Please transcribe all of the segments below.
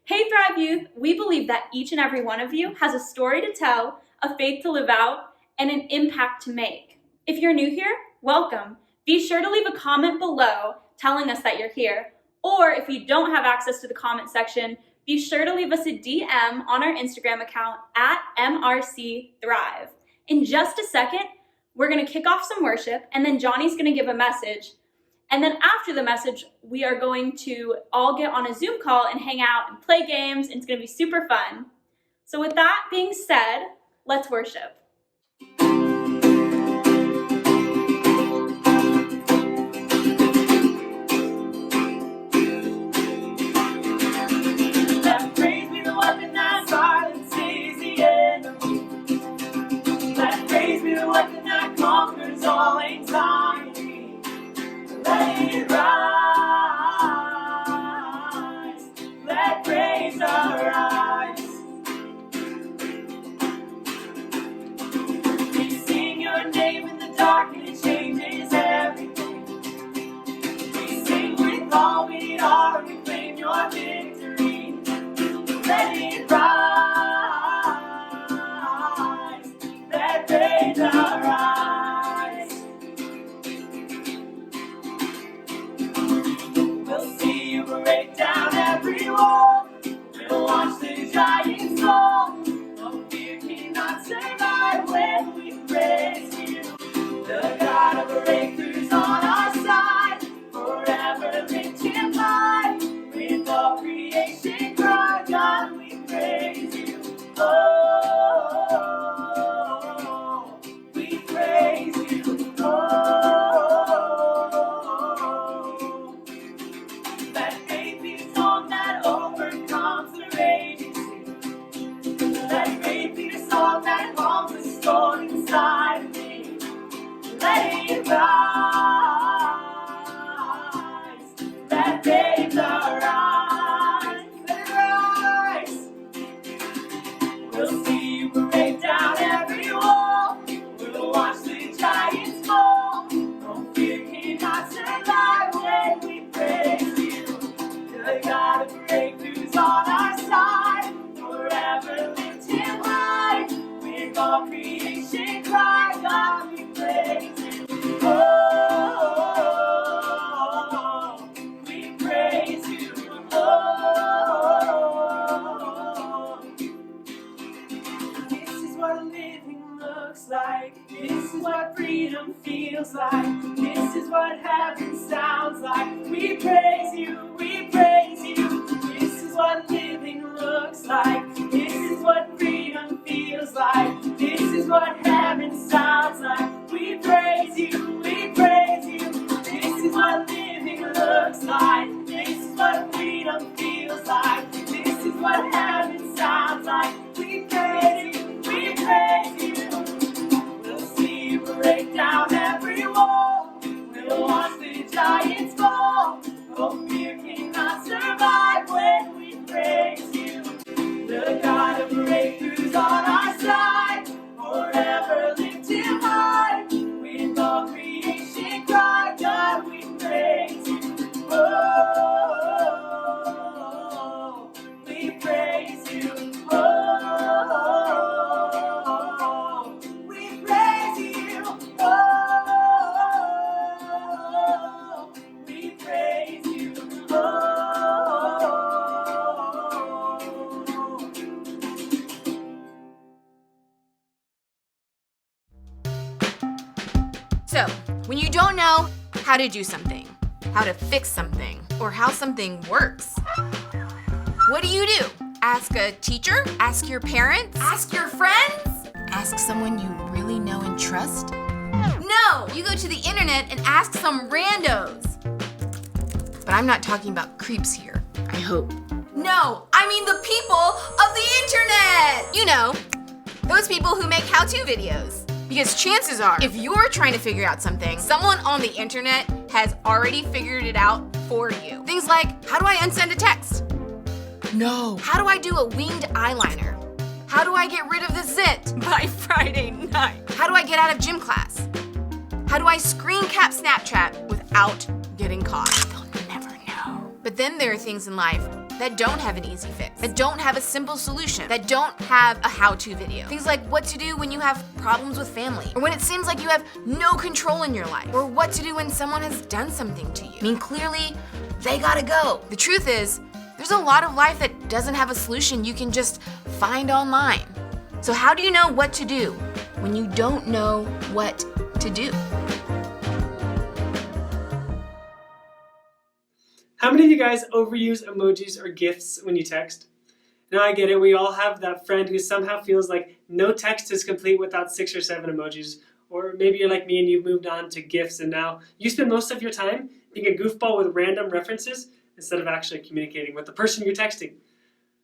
Hey Thrive Youth, we believe that each and every one of you has a story to tell, a faith to live out, and an impact to make. If you're new here, welcome. Be sure to leave a comment below telling us that you're here. Or if you don't have access to the comment section, be sure to leave us a DM on our Instagram account at MRCThrive. In just a second, we're going to kick off some worship, and then Johnny's going to give a message. And then after the message, we are going to all get on a Zoom call and hang out and play games, and it's going to be super fun. So with that being said, let's worship. Let praise be the weapon that silences the enemy. Let praise be the weapon that conquers all anxiety. Let it rise. Let praise arise. We sing your name in the dark and it changes everything. We sing with all we are, we claim your victory. Let it rise. Let praise arise. We'll see you break down every wall. We'll watch the giants fall. No fear cannot survive when we praise you. The God of breakthroughs on our side. Forever lifted high. With all creation cry, God, we praise you. Oh, we praise you. Oh, let faith be the song that overcomes the raging sea. Let faith be the song that calms the storm inside of me. Let it rise. Let faith arise. Let it rise. We'll see you break down every wall. We'll watch the giants fall. No fear cannot survive when we praise you. The God of breakthroughs on our side. Forever lifted high. With all creation cry, God, we praise you. Oh, we praise you. Oh, this is what living looks like. This is what freedom feels like. This is what heaven sounds like. We praise you, we praise you. This is what living looks like. This is what freedom feels like. This is what heaven sounds like. We praise you, we praise you. This is what living looks like. This is what freedom feels like. This is what heaven sounds like. We praise you, we praise you. We'll see you break down every wall. We'll watch the giants fall. No fear cannot survive when we praise you. The God of breakthroughs on our side. Forever lifted high. With all creation cry, God, we praise you. Oh, we praise you. Oh, we praise you. Oh, we praise you. Oh. So, when you don't know how to do something, how to fix something, or how something works, what do? Ask a teacher? Ask your parents? Ask your friends? Ask someone you really know and trust? No! You go to the internet and ask some randos. But I'm not talking about creeps here, I hope. No, I mean the people of the internet! You know, those people who make how-to videos. Because chances are, if you're trying to figure out something, someone on the internet has already figured it out for you. Things like, how do I unsend a text? No. How do I do a winged eyeliner? How do I get rid of the zit by Friday night? How do I get out of gym class? How do I screen cap Snapchat without getting caught? They'll never know. But then there are things in life that don't have an easy fix, that don't have a simple solution, that don't have a how-to video. Things like what to do when you have problems with family, or when it seems like you have no control in your life, or what to do when someone has done something to you. I mean, clearly, they gotta go. The truth is, there's a lot of life that doesn't have a solution you can just find online. So how do you know what to do when you don't know what to do? How many of you guys overuse emojis or GIFs when you text? Now I get it, we all have that friend who somehow feels like no text is complete without 6 or 7 emojis. Or maybe you're like me and you've moved on to GIFs and now you spend most of your time being a goofball with random references instead of actually communicating with the person you're texting.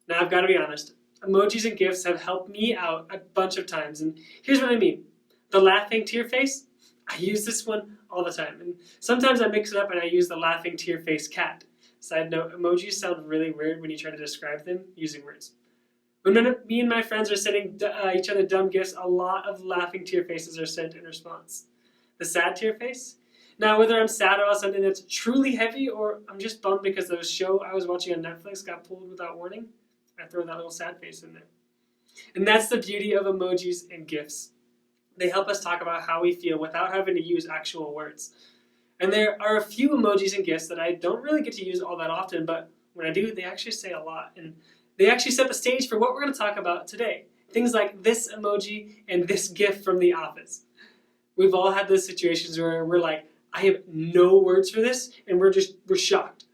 Now I've got to be honest, emojis and GIFs have helped me out a bunch of times, and here's what I mean. The laughing tear face, I use this one all the time, and sometimes I mix it up and I use the laughing tear face cat. Side note, emojis sound really weird when you try to describe them using words. When me and my friends are sending each other dumb gifts, a lot of laughing tear faces are sent in response. The sad tear face? Now, whether I'm sad about something that's truly heavy or I'm just bummed because the show I was watching on Netflix got pulled without warning, I throw that little sad face in there. And that's the beauty of emojis and GIFs. They help us talk about how we feel without having to use actual words. And there are a few emojis and GIFs that I don't really get to use all that often, but when I do, they actually say a lot. And they actually set the stage for what we're going to talk about today. Things like this emoji and this GIF from The Office. We've all had those situations where we're like, I have no words for this, and we're shocked.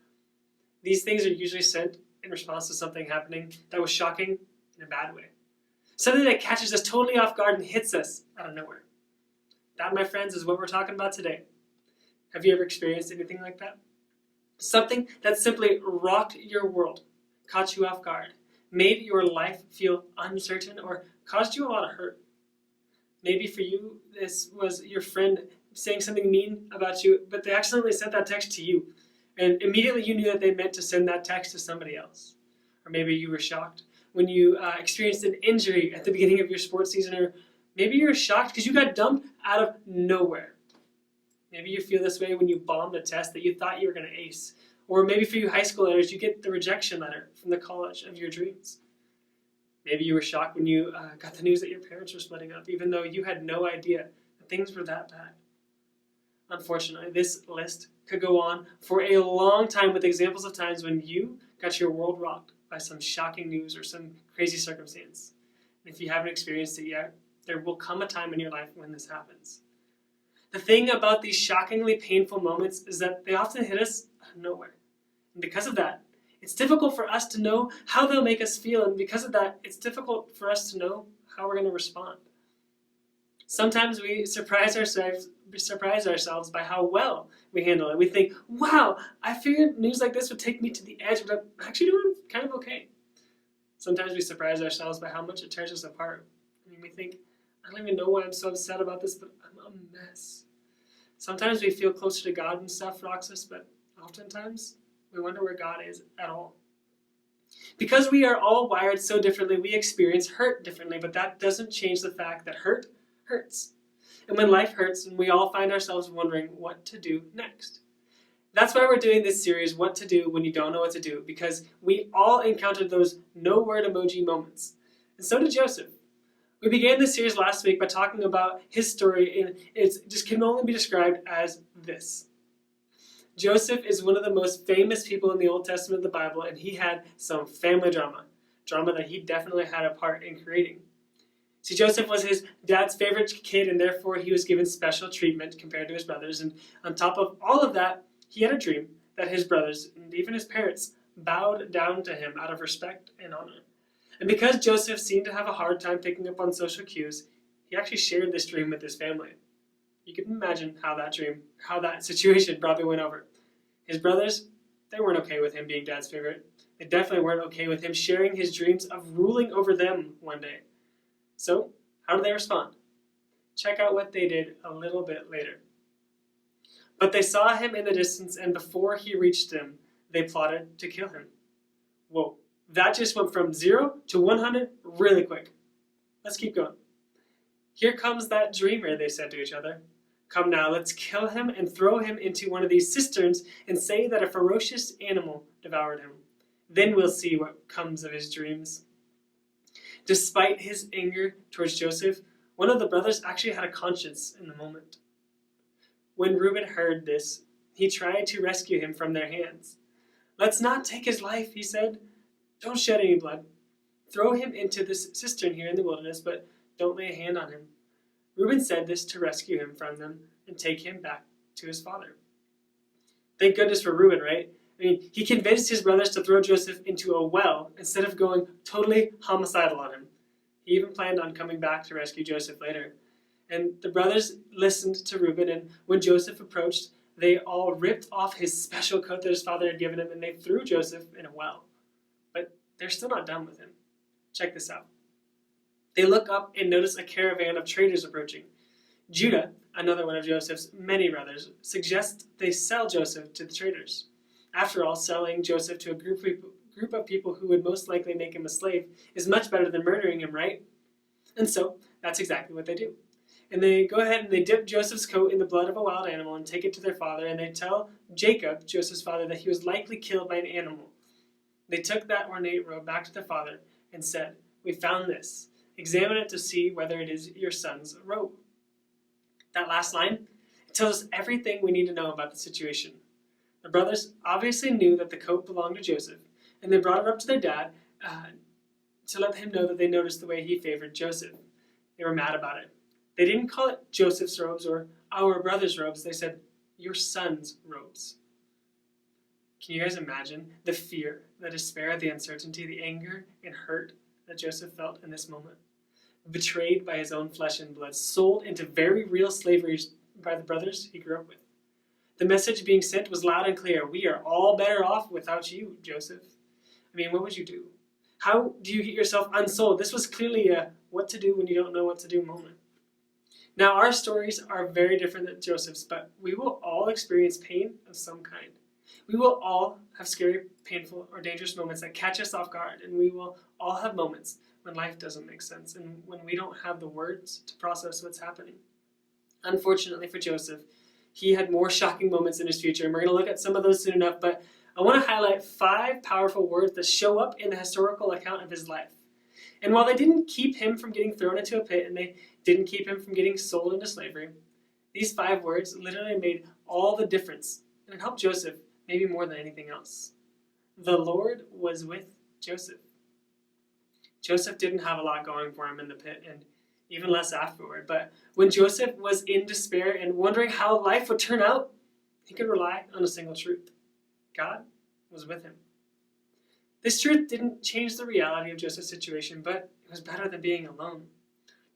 These things are usually sent in response to something happening that was shocking in a bad way. Something that catches us totally off guard and hits us out of nowhere. That, my friends, is what we're talking about today. Have you ever experienced anything like that? Something that simply rocked your world, caught you off guard, made your life feel uncertain, or caused you a lot of hurt. Maybe for you, this was your friend saying something mean about you, but they accidentally sent that text to you. And immediately you knew that they meant to send that text to somebody else. Or maybe you were shocked when you experienced an injury at the beginning of your sports season, or maybe you're shocked because you got dumped out of nowhere. Maybe you feel this way when you bombed a test that you thought you were going to ace. Or maybe for you high schoolers, you get the rejection letter from the college of your dreams. Maybe you were shocked when you got the news that your parents were splitting up, even though you had no idea that things were that bad. Unfortunately, this list could go on for a long time with examples of times when you got your world rocked by some shocking news or some crazy circumstance. And if you haven't experienced it yet, there will come a time in your life when this happens. The thing about these shockingly painful moments is that they often hit us out of nowhere. And because of that, it's difficult for us to know how they'll make us feel. And because of that, it's difficult for us to know how we're going to respond. Sometimes we surprise ourselves by how well we handle it. We think, wow, I figured news like this would take me to the edge, but I'm actually doing kind of okay. Sometimes we surprise ourselves by how much it tears us apart. I mean, we think, I don't even know why I'm so upset about this, but I'm a mess. Sometimes we feel closer to God when stuff rocks us, but oftentimes we wonder where God is at all. Because we are all wired so differently, we experience hurt differently, but that doesn't change the fact that hurt hurts. And when life hurts, and we all find ourselves wondering what to do next. That's why we're doing this series, What to Do When You Don't Know What to Do, because we all encountered those no-word emoji moments. And so did Joseph. We began this series last week by talking about his story, and it just can only be described as this. Joseph is one of the most famous people in the Old Testament of the Bible, and he had some family drama that he definitely had a part in creating. See, Joseph was his dad's favorite kid, and therefore he was given special treatment compared to his brothers. And on top of all of that, he had a dream that his brothers, and even his parents, bowed down to him out of respect and honor. And because Joseph seemed to have a hard time picking up on social cues, he actually shared this dream with his family. You can imagine how that situation probably went over. His brothers, they weren't okay with him being dad's favorite. They definitely weren't okay with him sharing his dreams of ruling over them one day. So, how did they respond? Check out what they did a little bit later. But they saw him in the distance, and before he reached them, they plotted to kill him. Whoa, that just went from 0 to 100 really quick. Let's keep going. Here comes that dreamer, they said to each other. Come now, let's kill him and throw him into one of these cisterns and say that a ferocious animal devoured him. Then we'll see what comes of his dreams. Despite his anger towards Joseph, one of the brothers actually had a conscience in the moment. When Reuben heard this, he tried to rescue him from their hands. "Let's not take his life," he said. "Don't shed any blood. Throw him into this cistern here in the wilderness, but don't lay a hand on him." Reuben said this to rescue him from them and take him back to his father. Thank goodness for Reuben, right? I mean, he convinced his brothers to throw Joseph into a well instead of going totally homicidal on him. He even planned on coming back to rescue Joseph later. And the brothers listened to Reuben, and when Joseph approached, they all ripped off his special coat that his father had given him, and they threw Joseph in a well. But they're still not done with him. Check this out. They look up and notice a caravan of traders approaching. Judah, another one of Joseph's many brothers, suggests they sell Joseph to the traders. After all, selling Joseph to a group of people who would most likely make him a slave is much better than murdering him, right? And so, that's exactly what they do. And they go ahead and they dip Joseph's coat in the blood of a wild animal and take it to their father, and they tell Jacob, Joseph's father, that he was likely killed by an animal. They took that ornate robe back to their father and said, "We found this. Examine it to see whether it is your son's robe." That last line, it tells us everything we need to know about the situation. The brothers obviously knew that the coat belonged to Joseph, and they brought it up to their dad to let him know that they noticed the way he favored Joseph. They were mad about it. They didn't call it Joseph's robes or our brother's robes. They said, "Your son's robes." Can you guys imagine the fear, the despair, the uncertainty, the anger and hurt that Joseph felt in this moment? Betrayed by his own flesh and blood, sold into very real slavery by the brothers he grew up with. The message being sent was loud and clear. "We are all better off without you, Joseph." I mean, what would you do? How do you get yourself unsold? This was clearly a what to do when you don't know what to do moment. Now, our stories are very different than Joseph's, but we will all experience pain of some kind. We will all have scary, painful, or dangerous moments that catch us off guard, and we will all have moments when life doesn't make sense and when we don't have the words to process what's happening. Unfortunately for Joseph, he had more shocking moments in his future, and we're going to look at some of those soon enough, but I want to highlight 5 powerful words that show up in the historical account of his life. And while they didn't keep him from getting thrown into a pit, and they didn't keep him from getting sold into slavery, these 5 words literally made all the difference, and it helped Joseph maybe more than anything else. The Lord was with Joseph. Joseph didn't have a lot going for him in the pit, and even less afterward. But when Joseph was in despair and wondering how life would turn out, he could rely on a single truth. God was with him. This truth didn't change the reality of Joseph's situation, but it was better than being alone.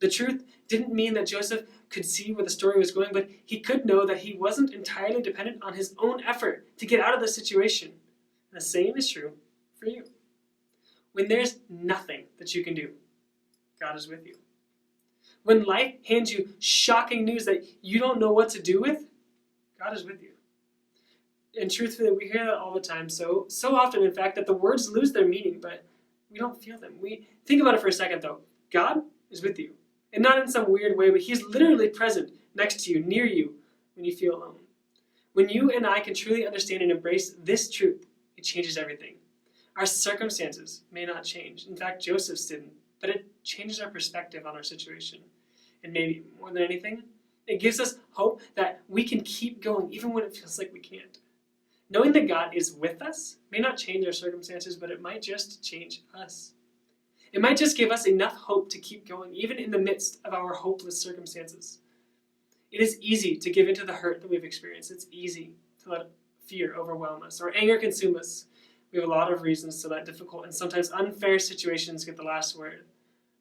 The truth didn't mean that Joseph could see where the story was going, but he could know that he wasn't entirely dependent on his own effort to get out of the situation. And the same is true for you. When there's nothing that you can do, God is with you. When life hands you shocking news that you don't know what to do with, God is with you. And truthfully, we hear that all the time, so often, in fact, that the words lose their meaning, but we don't feel them. We think about it for a second, though. God is with you. And not in some weird way, but He's literally present next to you, near you, when you feel alone. When you and I can truly understand and embrace this truth, it changes everything. Our circumstances may not change. In fact, Joseph's didn't, but it changes our perspective on our situation. And maybe more than anything, it gives us hope that we can keep going even when it feels like we can't. Knowing that God is with us may not change our circumstances, but it might just change us. It might just give us enough hope to keep going, even in the midst of our hopeless circumstances. It is easy to give into the hurt that we've experienced. It's easy to let fear overwhelm us or anger consume us. We have a lot of reasons to let difficult and sometimes unfair situations get the last word.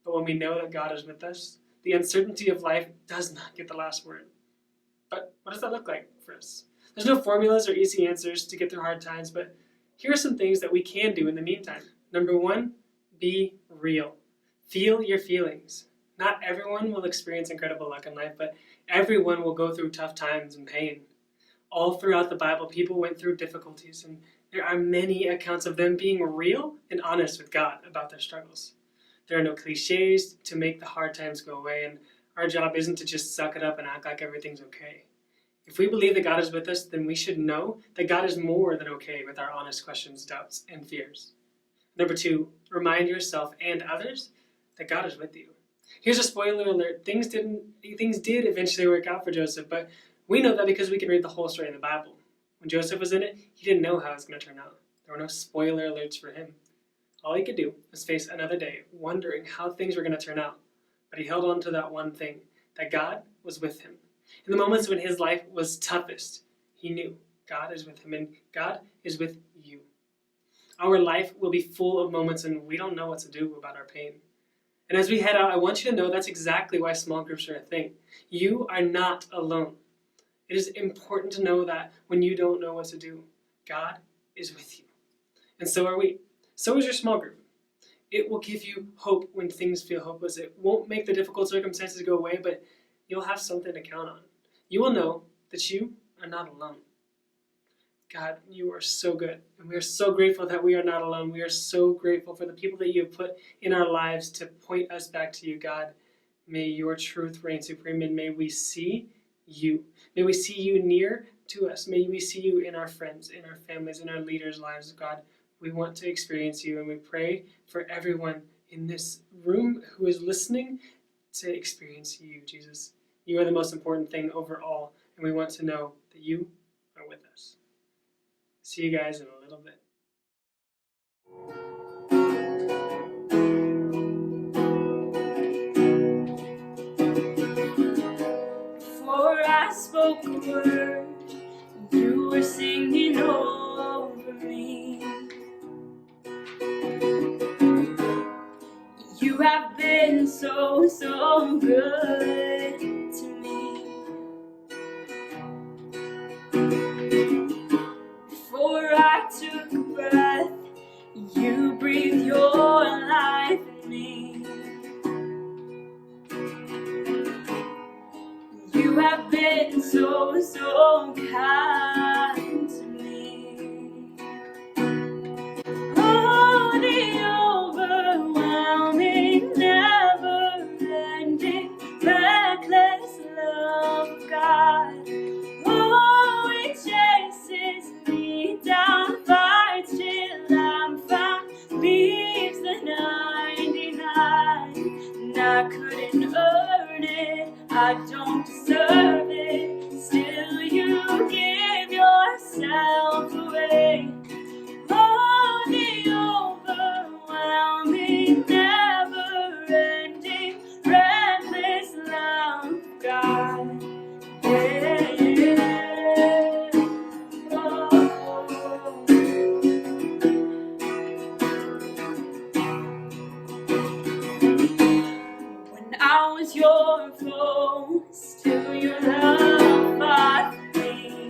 But when we know that God is with us, the uncertainty of life does not get the last word. But what does that look like for us? There's no formulas or easy answers to get through hard times, but here are some things that we can do in the meantime. Number 1, be real. Feel your feelings. Not everyone will experience incredible luck in life, but everyone will go through tough times and pain. All throughout the Bible, people went through difficulties, and there are many accounts of them being real and honest with God about their struggles. There are no cliches to make the hard times go away, and our job isn't to just suck it up and act like everything's okay. If we believe that God is with us, then we should know that God is more than okay with our honest questions, doubts, and fears. Number 2, remind yourself and others that God is with you. Here's a spoiler alert. Things did eventually work out for Joseph, but we know that because we can read the whole story in the Bible. When Joseph was in it, he didn't know how it was going to turn out. There were no spoiler alerts for him. All he could do was face another day, wondering how things were going to turn out. But he held on to that one thing, that God was with him. In the moments when his life was toughest, he knew God is with him, and God is with you. Our life will be full of moments when we don't know what to do about our pain. And as we head out, I want you to know that's exactly why small groups are a thing. You are not alone. It is important to know that when you don't know what to do, God is with you. And so are we. So is your small group. It will give you hope when things feel hopeless. It won't make the difficult circumstances go away, but you'll have something to count on. You will know that you are not alone. God, you are so good. And we are so grateful that we are not alone. We are so grateful for the people that you have put in our lives to point us back to you, God. May your truth reign supreme, and may we see you. May we see you near to us. May we see you in our friends, in our families, in our leaders' lives, God. We want to experience you, and we pray for everyone in this room who is listening to experience you, Jesus. You are the most important thing over all, and we want to know that you are with us. See you guys in a little bit. Before I spoke a word, you were singing over me. You have been so, so good to me. Before I took a breath, you breathed your life in me. You have been so, so kind to me. Oh, the overwhelming, never-ending, reckless love of God. Oh, it chases me down, fights till I'm found, leaves the 99, and I couldn't earn it, I don't deserve it, still you give yourself away. Oh, the overwhelming, never-ending, reckless love of God. Yeah. Oh. When I was your foe, still your love fought for me.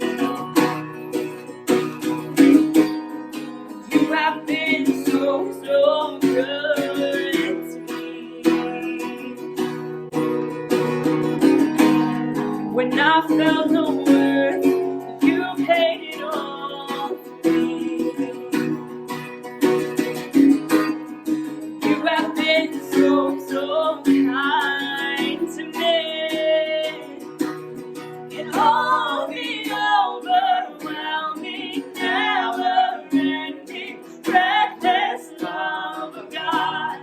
You have been so, so good to me. When I felt no worth, you paid it all for me. You have been so, so kind to me. And all the overwhelming, never-ending, reckless love of God.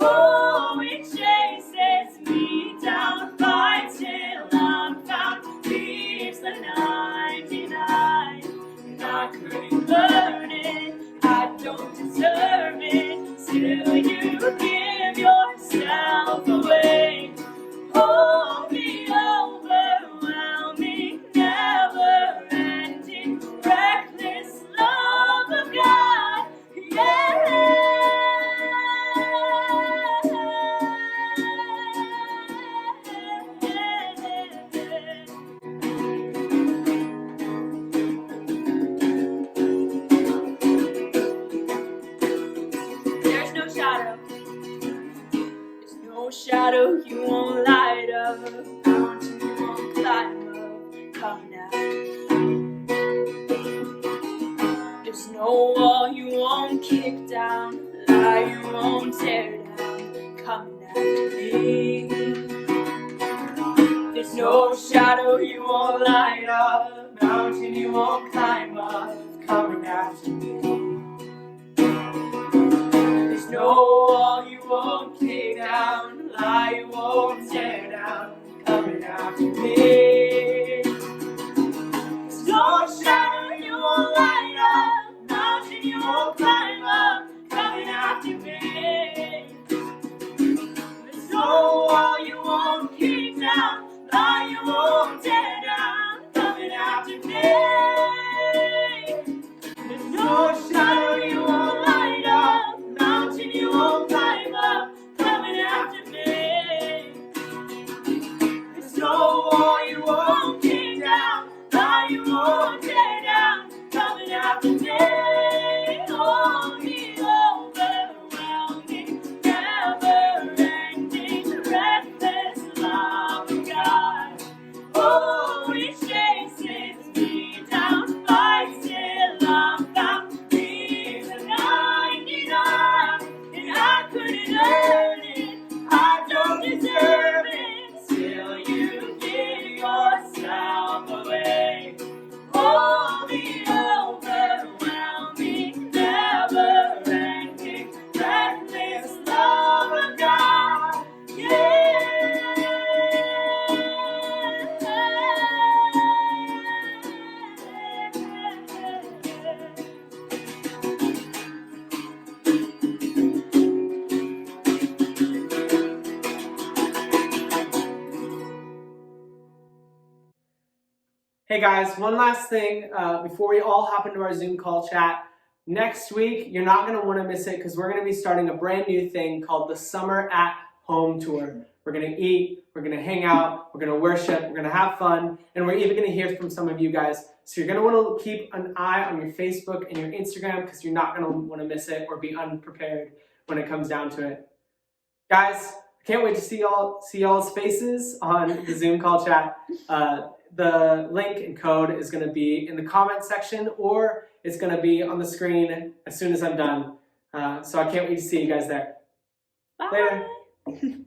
Oh, it chases me down, fights till I'm found, leaves the 99, and I couldn't earn it, I don't deserve it, still you give yourself away. Oh, the overwhelming, never-ending, reckless love of God. Yeah. There's no shadow. There's no shadow you won't light up, mountain you won't climb up, come now. There's no wall you won't kick down, lie you won't tear down, coming after me. There's no shadow you won't light up, mountain you won't climb up, coming after me. no wall you won't kick down, lie you won't tear down, coming after me. There's no shadow you won't light up, mountain you won't climb up, coming after me. There's no wall you won't kick down, lie you won't tear down, coming after me. There's no shadow you won't light up, mountain you won't climb up, coming after me. There's no wall you won't kick down, lie you won't tear down, coming after me. Oh, the overwhelming, never-ending, reckless love of God. Oh, it chases me down, fights till I'm found. Leaves the 99, and I couldn't earn it. I don't deserve it. Still, you give yourself away. Oh, the overwhelming, never-ending, reckless love of God. Hey guys, one last thing before we all hop into our Zoom call chat. Next week, you're not going to want to miss it because we're going to be starting a brand new thing called the Summer at Home Tour. We're going to eat, we're going to hang out, we're going to worship, we're going to have fun, and we're even going to hear from some of you guys. So you're going to want to keep an eye on your Facebook and your Instagram because you're not going to want to miss it or be unprepared when it comes down to it. Guys, I can't wait to see y'all's faces on the Zoom call chat. The link and code is going to be in the comments section, or it's going to be on the screen as soon as I'm done. So I can't wait to see you guys there. Bye. Later.